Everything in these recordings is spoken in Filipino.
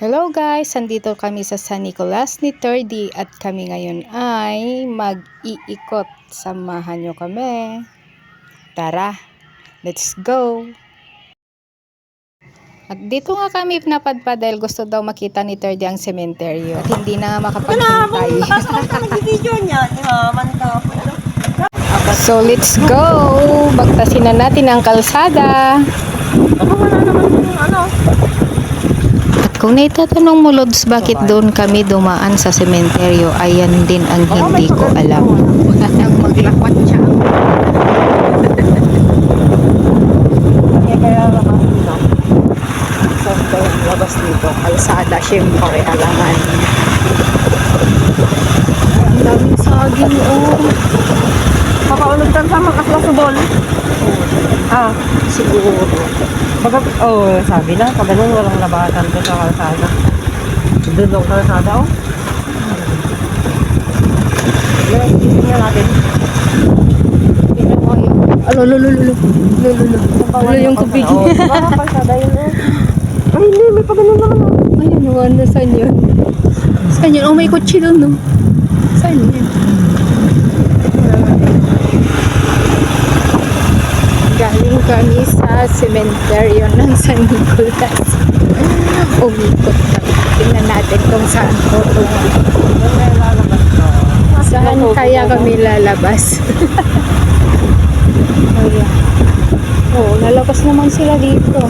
Hello guys! Andito kami sa San Nicolas ni 3D at kami ngayon ay mag-iikot. Samahan nyo kami. Tara! Let's go! At dito nga kami napadpad dahil gusto daw makita ni 3D ang sementeryo at hindi na makapaghintay. So let's go! Bagtasin na natin ang kalsada. Kung naitatanong mo, Lods, bakit doon kami dumaan sa sementeryo, ayan din ang hindi ko alam. Ang maglakwat siya. Kaya labas dito. Saan kaya ang labas dito? Kalsada, syempre, alangan. Ang daming saging, oh. Makaulog ka sa makaslasubol. Ah, siguro. Baga, sabi na, pag ganun walang labatan doon sa kalsada. Doon lang kalsada, oh. Tingnan natin. Tingnan mo yung... Ano yung tubig? Parang kalsada yun, oh. Ay, hindi, may pag ganun naman, oh. Ayun, wala, saan yun? Saan yun? Oh, may kotse doon, no? Saan yun? Galing kami sa sementeryo ng San Nicolas. Umikot kami. Tingnan natin kung saan po saan kaya kami lalabas. Oh, lalabas naman sila dito.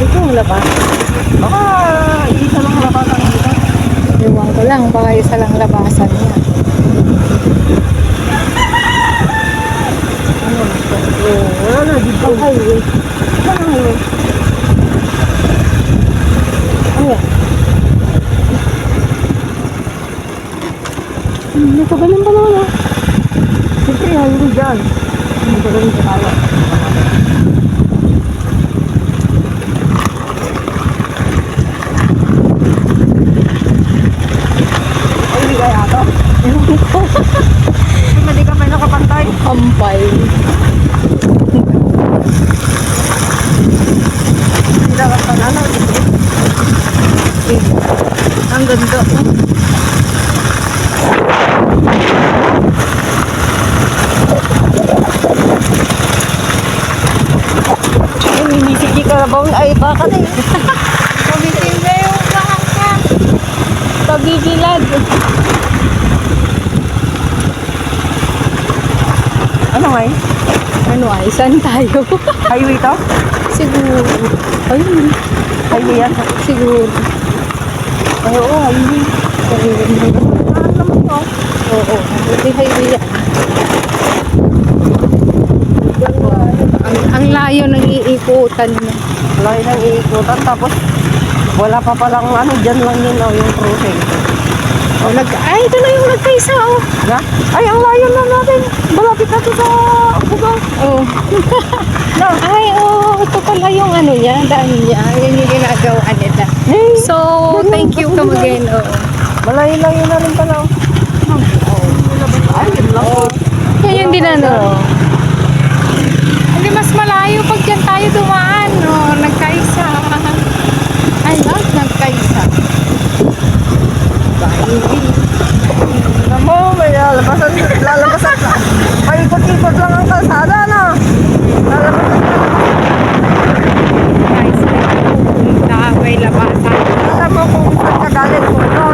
Ito ang labas. Baka, isa lang labatan dito. Ewan ko lang, baka isa lang labasan niya. Wala na, dito. Ang highway. Saan ang highway? Ayan. Nagkagaling pa naman, ah. Siyempre, highway dyan. Hindi ka ganun sa kaya. Ay, hindi kaya ito. Hindi ka may nakapantay. Ampay. Hindi dapat pa na. Ang ganda. Ay, minisiki ka ba? Ay, baka na eh. Pabitin na yung baka. Pabigilad. Ano nga eh? Ano ay, saan tayo? Highway to? Siguro. Ayun. Highway yan. Siguro. Ay, oo, highway. Saan naman to? Oo. Hindi highway yan. Ang layo ng iikutan na. Layo ng iikutan. Tapos, wala pa palang ano, dyan lang yun, oh, yung cruising. Oh, ay, ito na yung nagkaisa, oh. Na? Ay, ang layo na natin. Malapit na to sa Bugaw. Oh. Na? Ay, oh. Ito pala yung ano niya, daan niya. Yan yung ginagawa nila. Hey, So, thank you come again. Oh. malayo-layo na rin pala. Ay, yun lang. Yan yung din ano. Hindi mas malayo pag dyan tayo dumaan. Oh, nagkaisa. I love nagkaisa. Alam mo, may lalabasan ka. Paikot-ikot lang ang kalsada na. Lalabasan ka. Nagkaisa. May labasan. Alam mo kung saan ka galing mo, no?